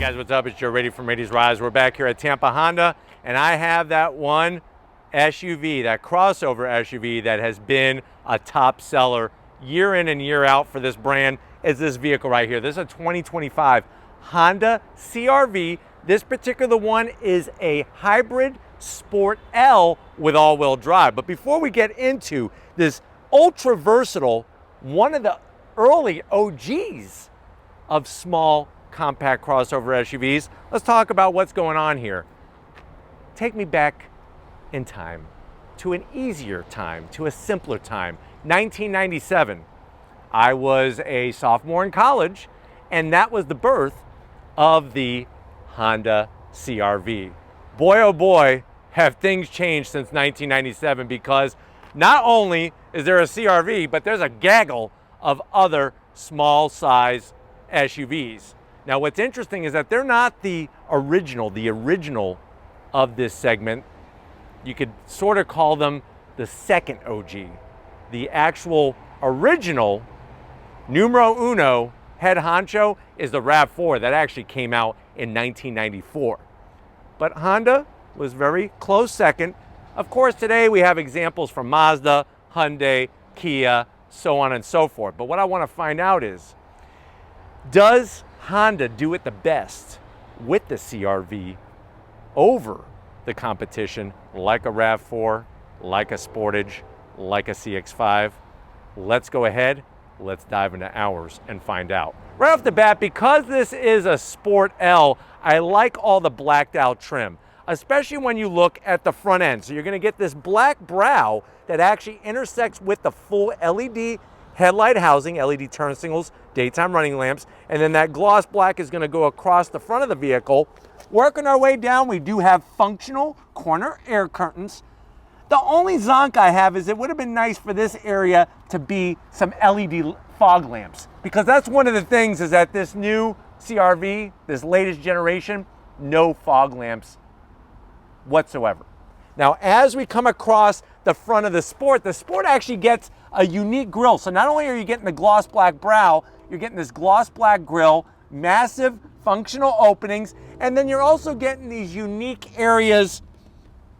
guys, what's up? It's Joe Rady from Rady's Rise. We're back here at Tampa Honda, and I have that one SUV, that crossover SUV that has been a top seller year in and year out for this brand, is this vehicle right here. This is a 2025 Honda CR-V. This particular one is a hybrid Sport L with all-wheel drive. But before we get into this ultra versatile, one of the early OGs of small compact crossover SUVs, let's talk about what's going on here. Take me back in time to an easier time, to a simpler time. 1997. I was a sophomore in college, and that was the birth of the Honda CR-V. Boy, oh boy, have things changed since 1997, because not only is there a CR-V, but there's a gaggle of other small size SUVs. Now, what's interesting is that they're not the original of this segment. You could sort of call them the second OG. The actual original numero uno head honcho is the RAV4 that actually came out in 1994. But Honda was very close second. Of course, today we have examples from Mazda, Hyundai, Kia, so on and so forth. But what I want to find out is, does Honda do it the best with the CR-V over the competition, like a RAV4, like a Sportage, like a CX-5? Let's go ahead, let's dive into ours and find out. Right off the bat, because this is a Sport L, I like all the blacked out trim, especially when you look at the front end. So you're gonna get this black brow that actually intersects with the full LED headlight housing, LED turn signals, daytime running lamps, and then that gloss black is gonna go across the front of the vehicle. Working our way down, we do have functional corner air curtains. The only zonk I have is it would have been nice for this area to be some LED fog lamps, because that's one of the things is that this new CR-V, this latest generation, no fog lamps whatsoever. Now, as we come across the front of the Sport actually gets a unique grille. So not only are you getting the gloss black brow, you're getting this gloss black grille, massive functional openings, and then you're also getting these unique areas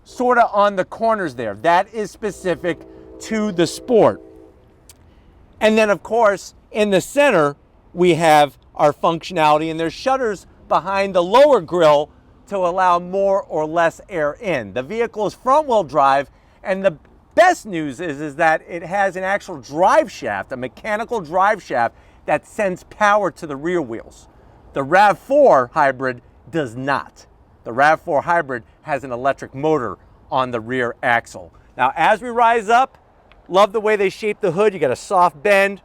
sort of on the corners there. That is specific to the Sport. And then, of course, in the center, we have our functionality, and there's shutters behind the lower grille to allow more or less air in. The vehicle is front-wheel drive, and the best news is that it has an actual drive shaft, a mechanical drive shaft that sends power to the rear wheels. The RAV4 hybrid does not. The RAV4 hybrid has an electric motor on the rear axle. Now, as we rise up, love the way they shape the hood. You got a soft bend,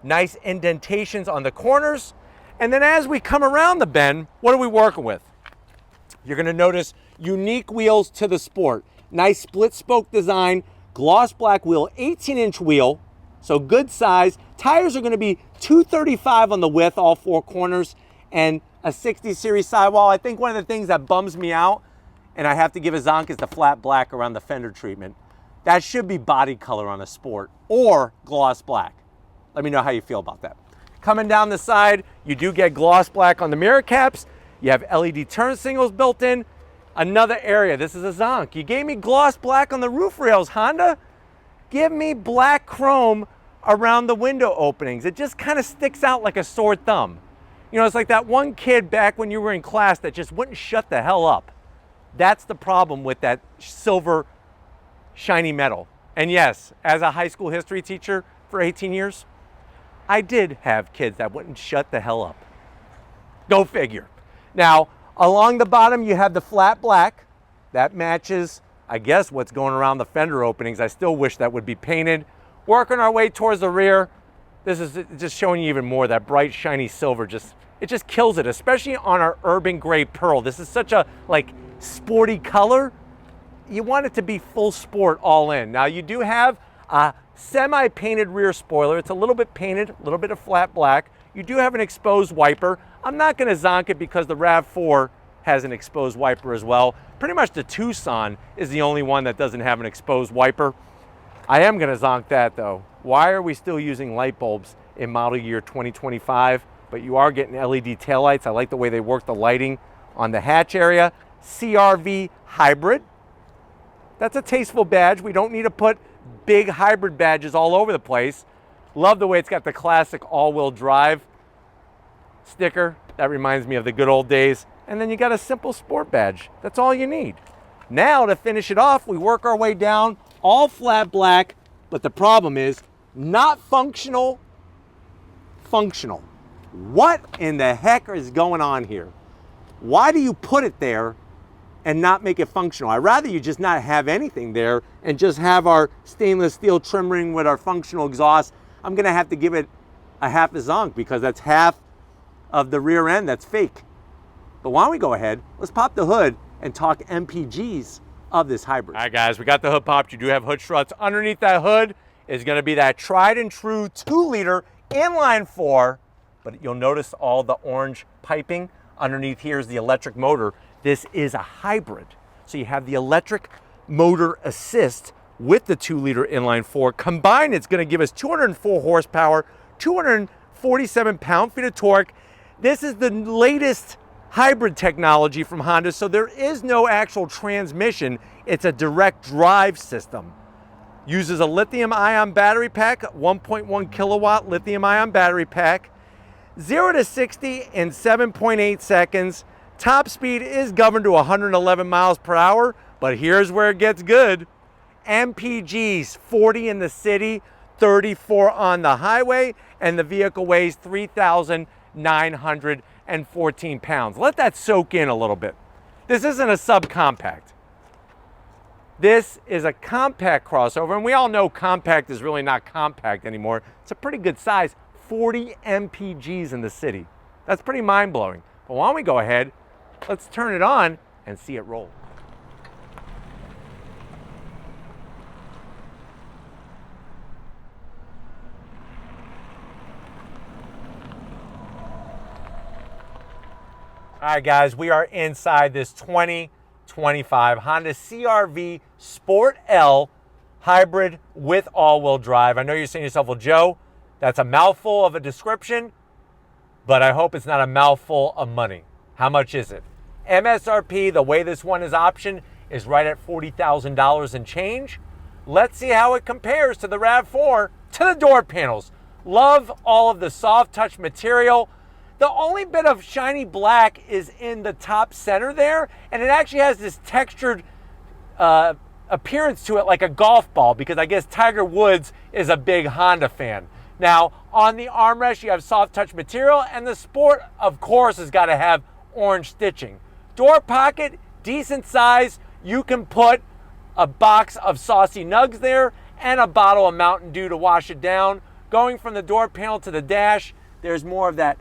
nice indentations on the corners. And then as we come around the bend, what are we working with? You're gonna notice unique wheels to the Sport. Nice split spoke design, gloss black wheel, 18-inch wheel, so good size. Tires are gonna be 235 on the width, all four corners, and a 60 series sidewall. I think one of the things that bums me out, and I have to give a zonk, is the flat black around the fender treatment. That should be body color on a Sport, or gloss black. Let me know how you feel about that. Coming down the side, you do get gloss black on the mirror caps. You have LED turn signals built in. Another area, this is a zonk. You gave me gloss black on the roof rails, Honda. Give me black chrome around the window openings. It just kind of sticks out like a sore thumb. You know, it's like that one kid back when you were in class that just wouldn't shut the hell up. That's the problem with that silver shiny metal. And yes, as a high school history teacher for 18 years, I did have kids that wouldn't shut the hell up. Go figure. Now, along the bottom, you have the flat black. That matches, I guess, what's going around the fender openings. I still wish that would be painted. Working our way towards the rear, this is just showing you even more. That bright, shiny silver, it just kills it, especially on our urban gray pearl. This is such a, like, sporty color. You want it to be full sport all in. Now, you do have a semi-painted rear spoiler. It's a little bit painted, a little bit of flat black. You do have an exposed wiper. I'm not gonna zonk it because the RAV4 has an exposed wiper as well. Pretty much the Tucson is the only one that doesn't have an exposed wiper. I am gonna zonk that though. Why are we still using light bulbs in model year 2025 but you are getting LED taillights. I like the way they work the lighting on the hatch area. CRV hybrid. That's a tasteful badge. We don't need to put big hybrid badges all over the place. Love the way it's got the classic all-wheel drive sticker. That reminds me of the good old days. And then you got a simple sport badge. That's all you need. Now to finish it off, we work our way down, all flat black, but the problem is not functional, functional. What in the heck is going on here? Why do you put it there and not make it functional? I'd rather you just not have anything there and just have our stainless steel trim ring with our functional exhaust. I'm gonna have to give it a half a zonk because that's half of the rear end that's fake. But why don't we go ahead, let's pop the hood and talk MPGs of this hybrid. All right guys, we got the hood popped. You do have hood struts. Underneath that hood is gonna be that tried and true 2-liter inline 4, but you'll notice all the orange piping. Underneath here is the electric motor. This is a hybrid. So you have the electric motor assist with the 2-liter inline 4. Combined, it's gonna give us 204 horsepower, 247 pound-feet of torque. This is the latest hybrid technology from Honda, so there is no actual transmission. It's a direct drive system. Uses a lithium-ion battery pack, 1.1 kilowatt lithium-ion battery pack. 0 to 60 in 7.8 seconds. Top speed is governed to 111 miles per hour, but here's where it gets good. MPGs, 40 in the city, 34 on the highway, and the vehicle weighs 3,914 pounds. Let that soak in a little bit. This isn't a subcompact. This is a compact crossover, and we all know compact is really not compact anymore. It's a pretty good size, 40 MPGs in the city. That's pretty mind-blowing. But why don't we go ahead, let's turn it on and see it roll. All right, guys, we are inside this 2025 Honda CR-V Sport L hybrid with all-wheel drive. I know you're saying to yourself, well, Joe, that's a mouthful of a description, but I hope it's not a mouthful of money. How much is it? MSRP, the way this one is optioned, is right at $40,000 and change. Let's see how it compares to the RAV4, to the door panels. Love all of the soft touch material. The only bit of shiny black is in the top center there, and it actually has this textured appearance to it like a golf ball, because I guess Tiger Woods is a big Honda fan. Now, on the armrest, you have soft touch material, and the Sport, of course, has got to have orange stitching. Door pocket, decent size. You can put a box of Saucy Nugs there and a bottle of Mountain Dew to wash it down. Going from the door panel to the dash, there's more of that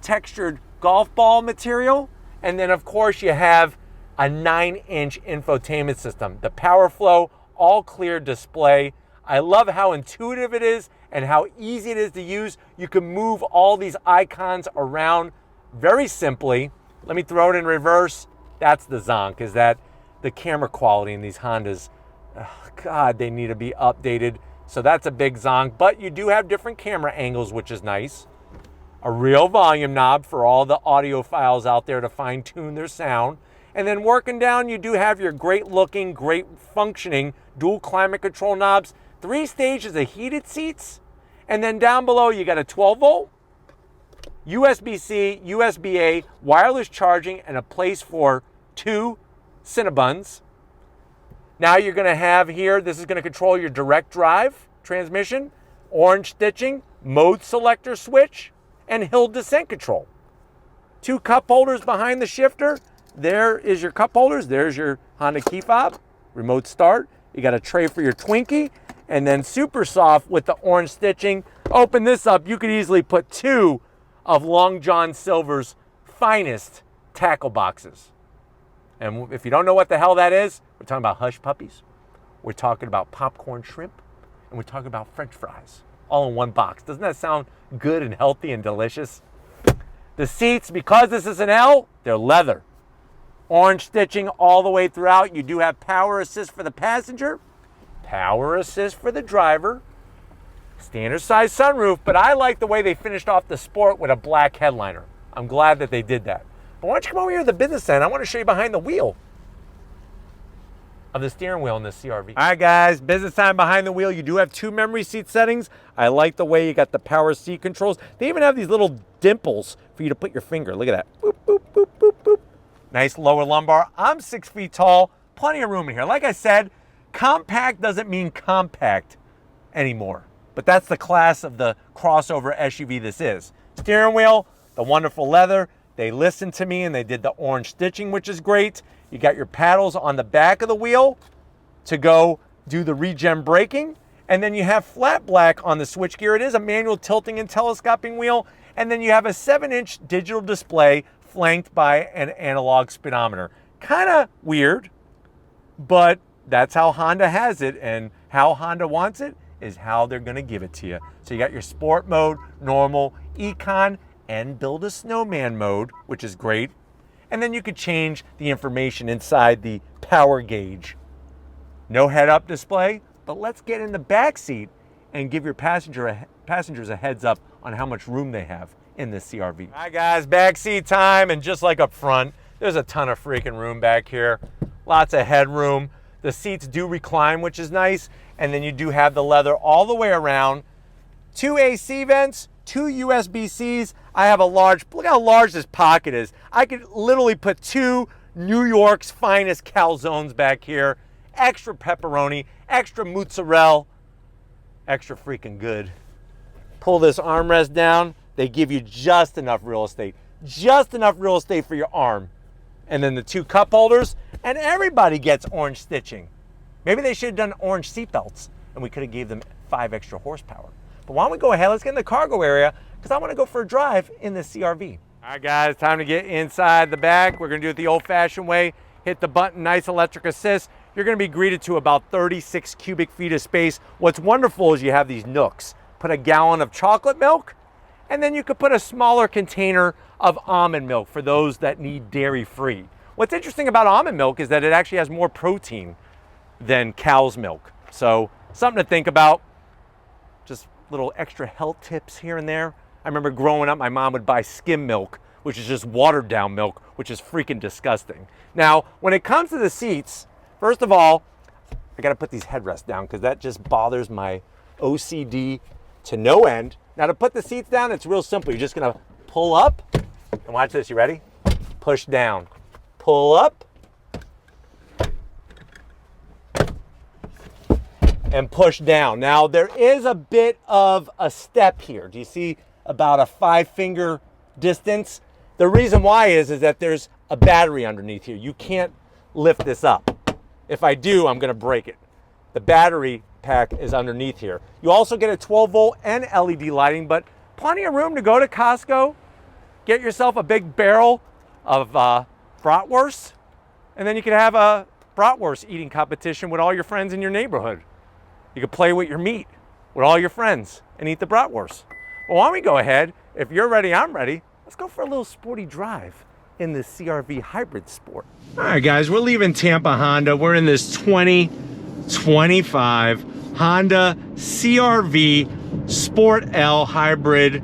textured golf ball material. And then, of course, you have a 9-inch infotainment system. The PowerFlow all-clear display. I love how intuitive it is and how easy it is to use. You can move all these icons around very simply. Let me throw it in reverse. That's the zonk, is that the camera quality in these Hondas, God, they need to be updated. So that's a big zonk, but you do have different camera angles, which is nice. A real volume knob for all the audiophiles out there to fine tune their sound. And then working down, you do have your great looking, great functioning dual climate control knobs, 3 stages of heated seats. And then down below, you got a 12 volt, USB-C, USB-A, wireless charging, and a place for 2 Cinnabons. Now you're gonna have here, this is gonna control your direct drive transmission, orange stitching, mode selector switch, and hill descent control. 2 cup holders behind the shifter. There is your cup holders. There's your Honda key fob, remote start. You got a tray for your Twinkie, and then super soft with the orange stitching. Open this up, you could easily put 2 of Long John Silver's finest tackle boxes. And if you don't know what the hell that is, we're talking about hush puppies, we're talking about popcorn shrimp, and we're talking about French fries, all in one box. Doesn't that sound good and healthy and delicious? The seats, because this is an L, they're leather. Orange stitching all the way throughout. You do have power assist for the passenger, power assist for the driver. Standard size sunroof, but I like the way they finished off the Sport with a black headliner. I'm glad that they did that. But why don't you come over here to the business end? I want to show you behind the wheel of the steering wheel in this CR-V. All right, guys, business time behind the wheel. You do have 2 memory seat settings. I like the way you got the power seat controls. They even have these little dimples for you to put your finger. Look at that. Boop, boop, boop, boop, boop. Nice lower lumbar. I'm 6 feet tall. Plenty of room in here. Like I said, compact doesn't mean compact anymore. But that's the class of the crossover SUV this is. Steering wheel, the wonderful leather. They listened to me and they did the orange stitching, which is great. You got your paddles on the back of the wheel to go do the regen braking. And then you have flat black on the switchgear. It is a manual tilting and telescoping wheel. And then you have a 7-inch digital display flanked by an analog speedometer. Kind of weird, but that's how Honda has it, and how Honda wants it is how they're gonna give it to you. So you got your sport mode, normal, econ, and build a snowman mode, which is great. And then you could change the information inside the power gauge. No head-up display, but let's get in the back seat and give your passengers a heads up on how much room they have in this CR-V. All right, guys, back seat time, and just like up front, there's a ton of freaking room back here. Lots of headroom. The seats do recline, which is nice. And then you do have the leather all the way around. 2 AC vents, 2 USB-Cs. I have a large, look how large this pocket is. I could literally put 2 New York's finest calzones back here. Extra pepperoni, extra mozzarella, extra freaking good. Pull this armrest down. They give you just enough real estate. Just enough real estate for your arm. And then the 2 cup holders, and everybody gets orange stitching. Maybe they should have done orange seatbelts, and we could have gave them 5 extra horsepower. But why don't we go ahead, let's get in the cargo area, because I want to go for a drive in this CR-V. All right, guys, time to get inside the back. We're going to do it the old-fashioned way. Hit the button, nice electric assist. You're going to be greeted to about 36 cubic feet of space. What's wonderful is you have these nooks. Put a gallon of chocolate milk, and then you could put a smaller container of almond milk for those that need dairy-free. What's interesting about almond milk is that it actually has more protein than cow's milk. So something to think about. Just little extra health tips here and there. I remember growing up, my mom would buy skim milk, which is just watered down milk, which is freaking disgusting. Now, when it comes to the seats, first of all, I gotta put these headrests down because that just bothers my OCD to no end. Now to put the seats down, it's real simple. You're just gonna pull up, and watch this, you ready? Push down, pull up, and push down. Now there is a bit of a step here. Do you see about a 5-finger distance? The reason why is that there's a battery underneath here. You can't lift this up. If I do, I'm gonna break it. The battery pack is underneath here. You also get a 12-volt and LED lighting, but plenty of room to go to Costco, get yourself a big barrel of bratwurst, and then you could have a bratwurst eating competition with all your friends in your neighborhood. You could play with your meat with all your friends and eat the bratwurst. Well, why don't we go ahead? If you're ready, I'm ready. Let's go for a little sporty drive in this CR-V Hybrid Sport. All right, guys, we're leaving Tampa Honda. We're in this 2025 Honda CR-V Sport L Hybrid.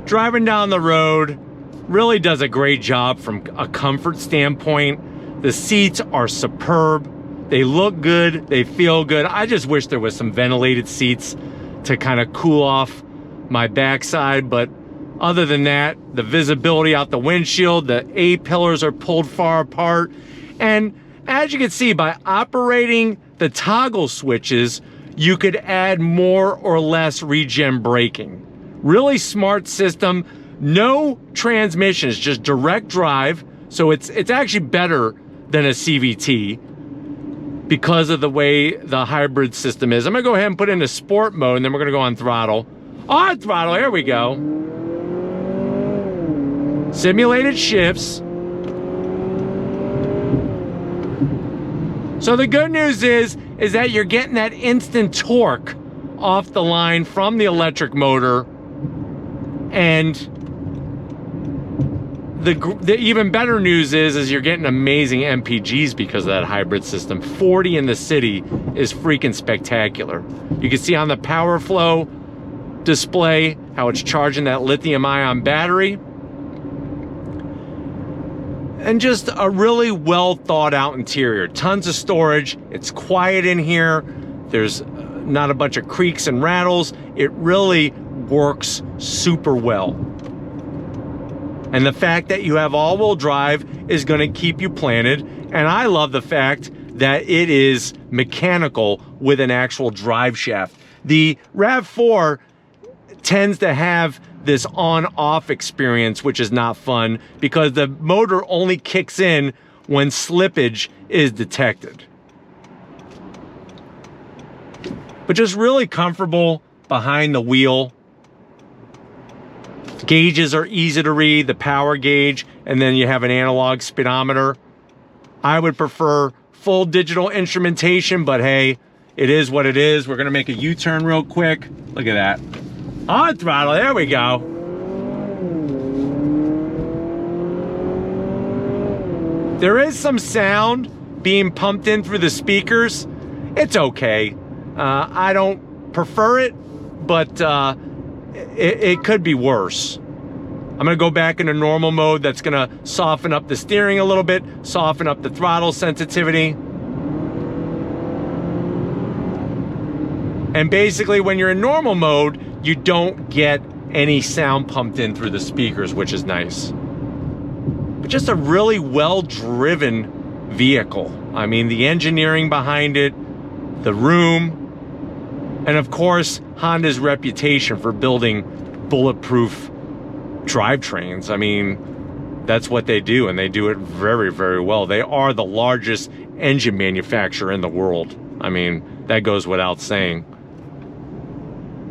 Driving down the road, really does a great job from a comfort standpoint. The seats are superb. They look good, they feel good. I just wish there was some ventilated seats to kind of cool off my backside, but other than that, the visibility out the windshield, the A-pillars are pulled far apart. And as you can see, by operating the toggle switches, you could add more or less regen braking. Really smart system, no transmissions, just direct drive. So it's actually better than a CVT because of the way the hybrid system is. I'm gonna go ahead and put it into sport mode, and then we're gonna go on throttle. On throttle, here we go. Simulated shifts. So the good news is that you're getting that instant torque off the line from the electric motor, and the even better news is you're getting amazing MPGs because of that hybrid system. 40 in the city is freaking spectacular. You can see on the power flow, display, how it's charging that lithium-ion battery. And just a really well thought out interior. Tons of storage. It's quiet in here. There's not a bunch of creaks and rattles. It really works super well. And the fact that you have all-wheel drive is going to keep you planted. And I love the fact that it is mechanical with an actual drive shaft. The RAV4 tends to have this on-off experience, which is not fun because the motor only kicks in when slippage is detected. But just really comfortable behind the wheel. Gauges are easy to read, the power gauge, and then you have an analog speedometer. I would prefer full digital instrumentation, but hey, it is what it is. We're gonna make a U-turn real quick. Look at that. On throttle, there we go. There is some sound being pumped in through the speakers. It's okay. I don't prefer it, but it could be worse. I'm gonna go back into normal mode. That's gonna soften up the steering a little bit, soften up the throttle sensitivity. And basically when you're in normal mode, you don't get any sound pumped in through the speakers, which is nice. But just a really well-driven vehicle. I mean, the engineering behind it, the room, and of course, Honda's reputation for building bulletproof drivetrains. I mean, that's what they do, and they do it very, very well. They are the largest engine manufacturer in the world. I mean, that goes without saying.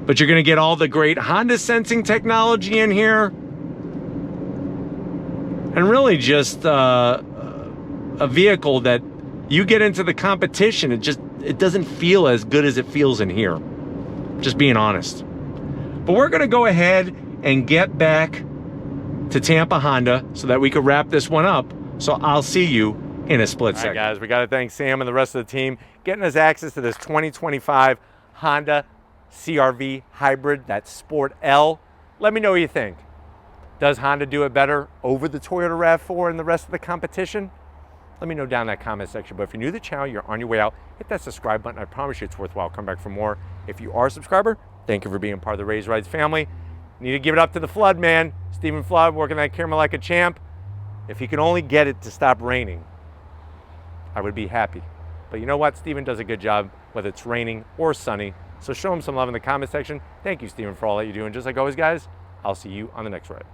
But you're gonna get all the great Honda sensing technology in here. And really just a vehicle that you get into the competition, it doesn't feel as good as it feels in here. Just being honest. But we're gonna go ahead and get back to Tampa Honda so that we could wrap this one up. So I'll see you in a split second. All right, guys, we gotta thank Sam and the rest of the team getting us access to this 2025 Honda CR-V Hybrid, that Sport L. Let me know what you think. Does Honda do it better over the Toyota RAV4 and the rest of the competition? Let me know down in that comment section. But if you're new to the channel, you're on your way out, hit that subscribe button. I promise you it's worthwhile. Come back for more. If you are a subscriber, thank you for being part of the Raised Rides family. Need to give it up to the Flood man. Stephen Flood working that camera like a champ. If he can only get it to stop raining, I would be happy. But you know what? Stephen does a good job, whether it's raining or sunny. So show him some love in the comment section. Thank you, Stephen, for all that you do. And just like always, guys, I'll see you on the next ride.